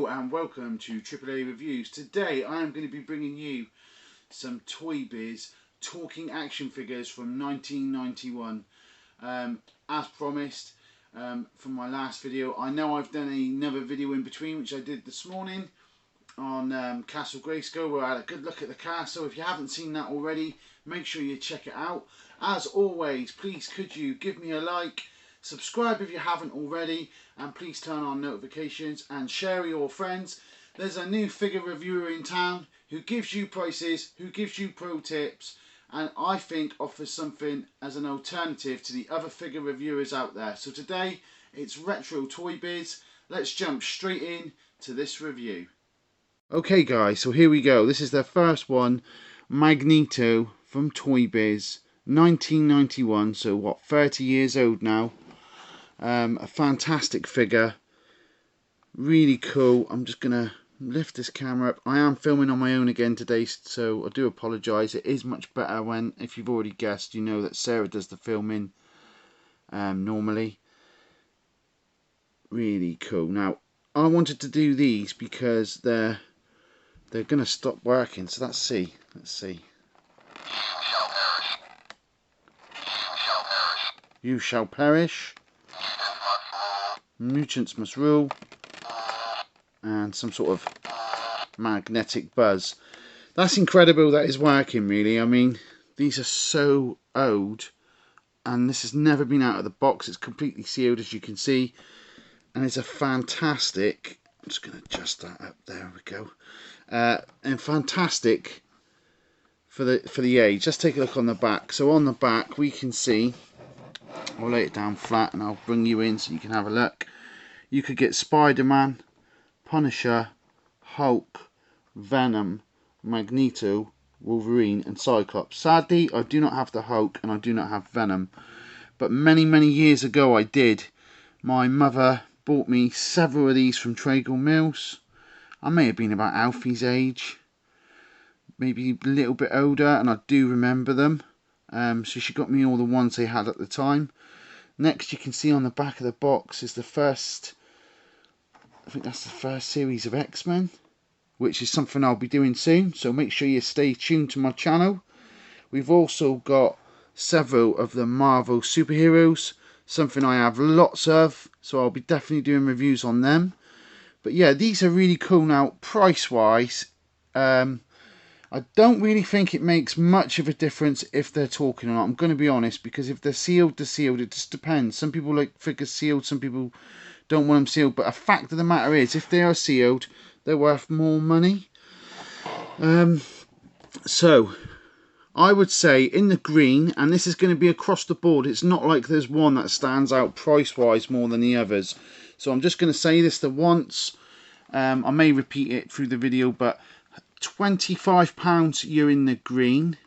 and welcome to AAA Reviews. Today I am going to be bringing you some Toybiz talking action figures from 1991. As promised from my last video, I know I've done another video in between which I did this morning on Castle Grayskull, where I had a good look at the castle. If you haven't seen that already, make sure you check it out. As always, please could you give me a like, subscribe if you haven't already, and please turn on notifications and share with your friends. There's a new figure reviewer in town who gives you prices, who gives you pro tips, and I think offers something as an alternative to the other figure reviewers out there. So today it's Retro Toybiz. Let's jump straight in to this review. Okay guys, so here we go. This is the first one, Magneto from Toybiz, 1991, so what, 30 years old now. A fantastic figure, really cool. I'm just gonna lift this camera up. I am filming on my own again today, so I do apologise. It is much better when, if you've already guessed, you know that Sarah does the filming normally. Really cool. Now I wanted to do these because they're gonna stop working, so let's see. You shall perish. Mutants must rule. And some sort of magnetic buzz. That's incredible that is working, really. I mean, these are so old, and this has never been out of the box. It's completely sealed, as you can see, and it's a fantastic. I'm just going to adjust that up. There we go. And fantastic for the age. Let's take a look on the back. So on the back we can see, I'll lay it down flat and I'll bring you in so you can have a look. You could get SpiderMan, Punisher, Hulk, Venom, Magneto, Wolverine and Cyclops. Sadly, I do not have the Hulk and I do not have Venom, but many years ago I did. My mother bought me several of these from Traeger Mills. I may have been about Alfie's age, maybe a little bit older, and I do remember them. So she got me all the ones they had at the time. Next, you can see on the back of the box is the first, I think that's the first series of X-Men, which is something I'll be doing soon, so make sure you stay tuned to my channel. We've also got several of the Marvel superheroes, something I have lots of, so I'll be definitely doing reviews on them. But yeah, these are really cool. Now, price wise, I don't really think it makes much of a difference if they're talking or not. I'm going to be honest, because if they're sealed, they're sealed. It just depends. Some people like figures sealed, some people don't want them sealed. But a fact of the matter is, if they are sealed, they're worth more money. So I would say in the green, and this is going to be across the board. It's not like there's one that stands out price-wise more than the others. So I'm just going to say this the once. I may repeat it through the video, but £25 you're in the green.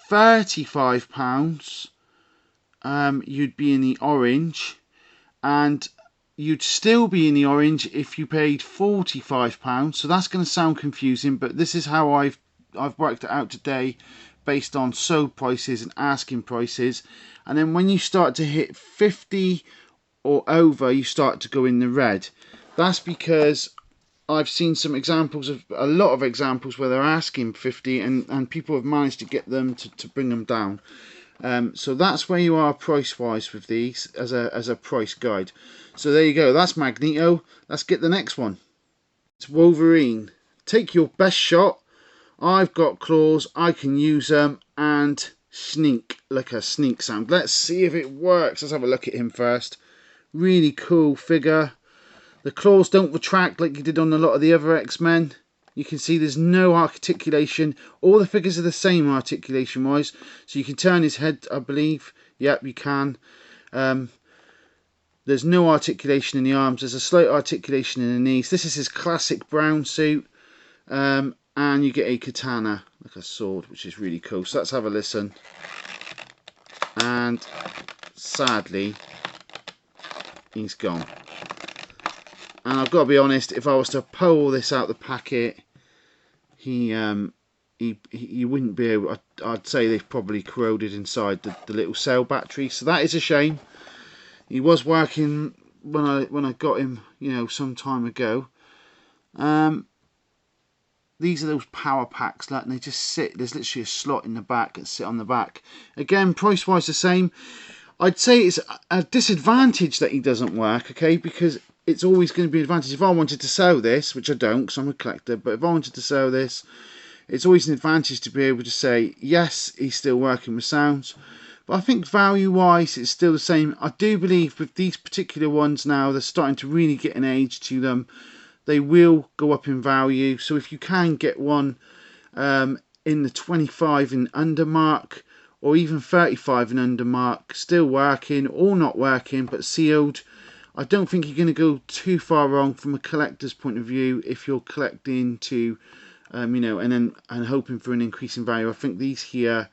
£35 you'd be in the orange, and you'd still be in the orange if you paid £45. So that's going to sound confusing, but this is how I've worked it out today based on sold prices and asking prices. And then when you start to hit 50 or over, you start to go in the red. That's because I've seen some examples of, a lot of examples where they're asking 50 and people have managed to get them to bring them down. So that's where you are price wise with these as a price guide. So there you go, that's Magneto. Let's get the next one. It's Wolverine. Take your best shot. I've got claws, I can use them, and sneak like a sneak sound. Let's see if it works. Let's have a look at him first. Really cool figure. The claws don't retract like you did on a lot of the other X-Men. You can see there's no articulation. All the figures are the same articulation wise. So you can turn his head, I believe. Yep, you can. There's no articulation in the arms. There's a slight articulation in the knees. This is his classic brown suit. And you get a katana, like a sword, which is really cool. So let's have a listen. And sadly, he's gone. And I've got to be honest, if I was to pull this out the packet, he wouldn't be able. I'd say they've probably corroded inside the little cell battery. So that is a shame. He was working when I got him, you know, some time ago. These are those power packs, and they just sit. There's literally a slot in the back that sit on the back. Again, price wise the same. I'd say it's a disadvantage that he doesn't work, okay, because it's always going to be an advantage. If I wanted to sell this, which I don't because I'm a collector, but if I wanted to sell this, it's always an advantage to be able to say, yes, he's still working with sounds. But I think value-wise, it's still the same. I do believe with these particular ones now, they're starting to really get an age to them. They will go up in value. So if you can get one in the 25 and under mark, or even 35 and under mark, still working or not working but sealed, I don't think you're going to go too far wrong from a collector's point of view if you're collecting to you know, and hoping for an increase in value. I think these here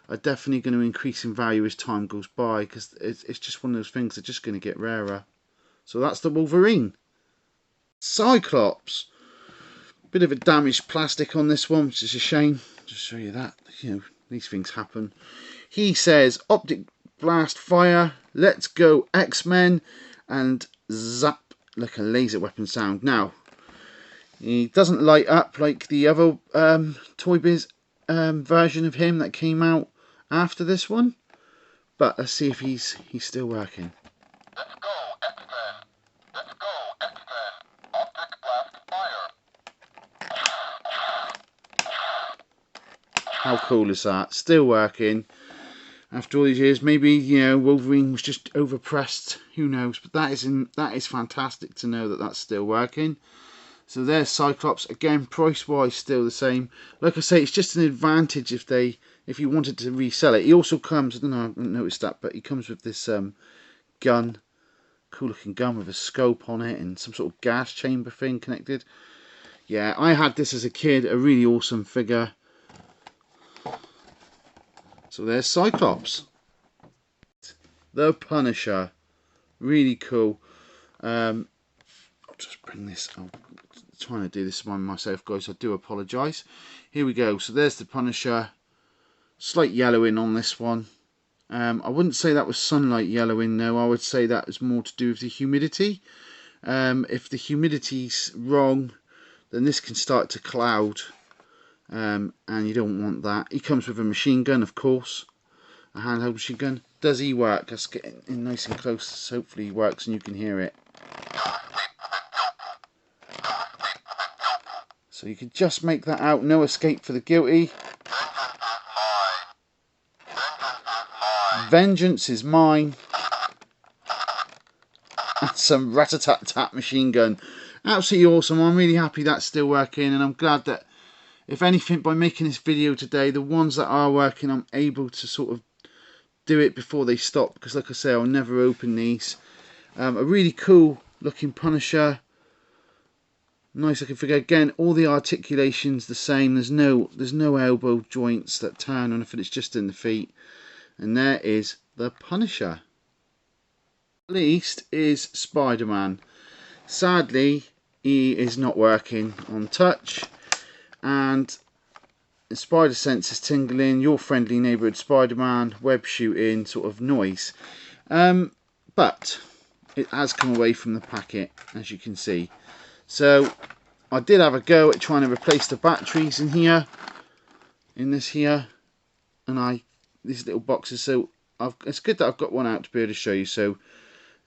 are definitely going to increase in value as time goes by, because it's just one of those things that are just going to get rarer. So that's the Wolverine. Cyclops, bit of a damaged plastic on this one, which is a shame. Just show you that, you know, these things happen. He says optic blast fire, let's go X-Men, and zap like a laser weapon sound. Now he doesn't light up like the other Toybiz version of him that came out after this one, but let's see if he's still working. Let's go X-Men. Let's go X-Men. Optic blast fire. How cool is that? Still working after all these years. Maybe, you know, Wolverine was just overpressed, who knows, but that is fantastic to know that that's still working. So there's Cyclops. Again, price wise still the same. Like I say, it's just an advantage if you wanted to resell it. He also comes, I don't know, I haven't noticed that, but he comes with this gun, cool looking gun with a scope on it and some sort of gas chamber thing connected. Yeah, I had this as a kid, a really awesome figure. So there's Cyclops. The Punisher, really cool. I'll just bring this, I'm trying to do this by myself, guys, I do apologise. Here we go, so there's the Punisher. Slight yellowing on this one. I wouldn't say that was sunlight yellowing, no, I would say that was more to do with the humidity. If the humidity's wrong, then this can start to cloud, and you don't want that. He comes with a machine gun, of course, a handheld machine gun. Does he work? Let's get in nice and close, so hopefully he works and you can hear it. So you can just make that out. No escape for the guilty. Vengeance is mine. And some rat-a-tat-tat machine gun. Absolutely awesome. I'm really happy that's still working, and I'm glad that, if anything, by making this video today, the ones that are working, I'm able to sort of do it before they stop, because like I say, I'll never open these. A really cool looking Punisher. Nice looking figure. Again, all the articulation's the same. There's no elbow joints that turn or anything. It's just in the feet. And there is the Punisher. At least is SpiderMan. Sadly, he is not working on touch, and the spider sense is tingling. Your friendly neighbourhood Spider-Man, web shooting sort of noise. But it has come away from the packet, as you can see. So I did have a go at trying to replace the batteries in here, in this here, and these little boxes. So it's good that I've got one out to be able to show you. So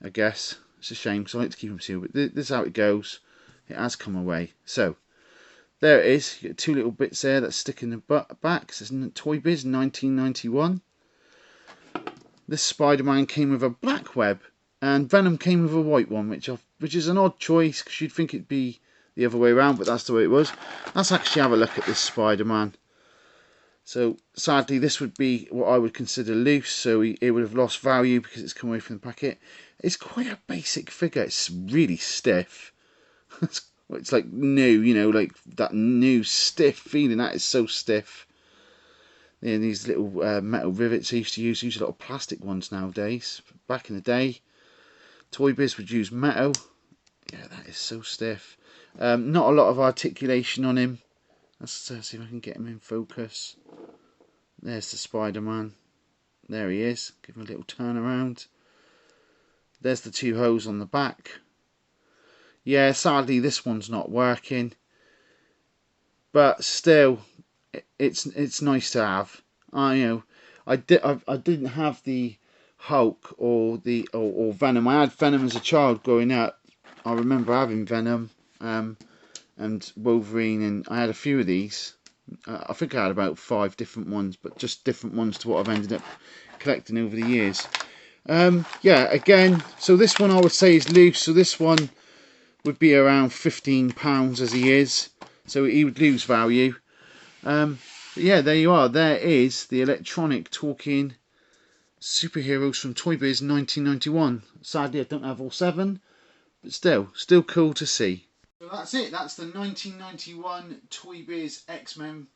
I guess it's a shame because I like to keep them sealed, but this is how it goes. It has come away. So there it is. You get two little bits there that stick in the back. This is Toybiz 1991. This Spider-Man came with a black web, and Venom came with a white one, which is an odd choice because you'd think it'd be the other way around, but that's the way it was. Let's actually have a look at this Spider-Man. So sadly, this would be what I would consider loose, so it would have lost value because it's come away from the packet. It's quite a basic figure. It's really stiff. It's like new, you know, like that new stiff feeling. That is so stiff. Yeah, these little metal rivets I used to use a lot of plastic ones nowadays. Back in the day, Toybiz would use metal. Yeah, that is so stiff. Not a lot of articulation on him. Let's see if I can get him in focus. There's the Spider-Man. There he is. Give him a little turn around. There's the two holes on the back. Yeah, sadly this one's not working, but still, it's nice to have. I didn't have the Hulk or Venom. I had Venom as a child growing up. I remember having Venom, and Wolverine, and I had a few of these. I think I had about 5 different ones, but just different ones to what I've ended up collecting over the years. Yeah, again, so this one I would say is loose. So this one would be around £15 as he is. So he would lose value. But yeah, there you are. There is the electronic talking superheroes from Toybiz 1991. Sadly, I don't have all 7, but still cool to see. So that's it. That's the 1991 Toybiz X-Men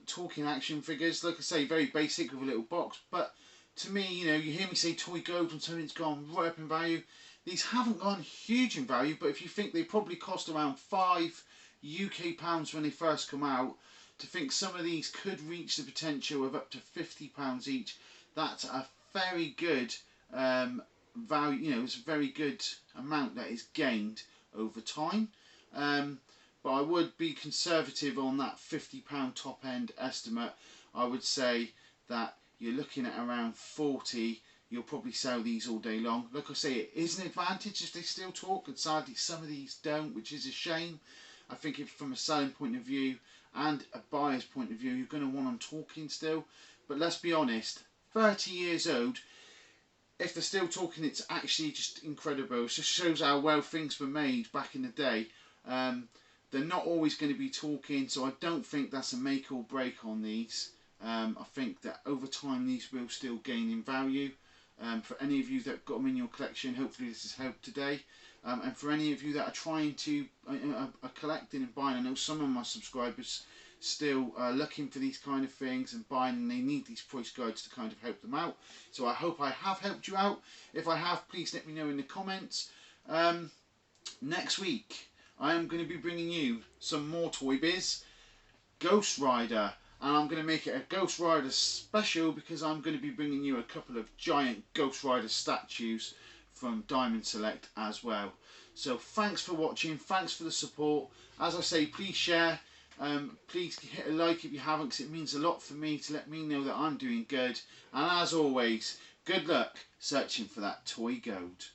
talking action figures. Like I say, very basic with a little box. But to me, you know, you hear me say toy gold and something's gone right up in value. These haven't gone huge in value, but if you think they probably cost around £5 UK when they first come out, to think some of these could reach the potential of up to £50 each, that's a very good value. You know, it's a very good amount that is gained over time. But I would be conservative on that £50 top end estimate. I would say that you're looking at around 40. You'll probably sell these all day long. Like I say, it is an advantage if they still talk, and sadly some of these don't, which is a shame. I think if from a selling point of view and a buyer's point of view, you're going to want them talking still. But let's be honest, 30 years old, if they're still talking, it's actually just incredible. It just shows how well things were made back in the day. They're not always going to be talking, so I don't think that's a make or break on these. I think that over time these will still gain in value. For any of you that got them in your collection, hopefully this has helped today. And for any of you that are trying to are collecting and buying, I know some of my subscribers still looking for these kind of things and buying, and they need these price guides to kind of help them out. So I hope I have helped you out. If I have, please let me know in the comments. Next week I am going to be bringing you some more Toybiz Ghost Rider, and I'm going to make it a Ghost Rider special because I'm going to be bringing you a couple of giant Ghost Rider statues from Diamond Select as well. So thanks for watching, thanks for the support. As I say, please share, please hit a like if you haven't, because it means a lot for me to let me know that I'm doing good. And as always, good luck searching for that toy gold.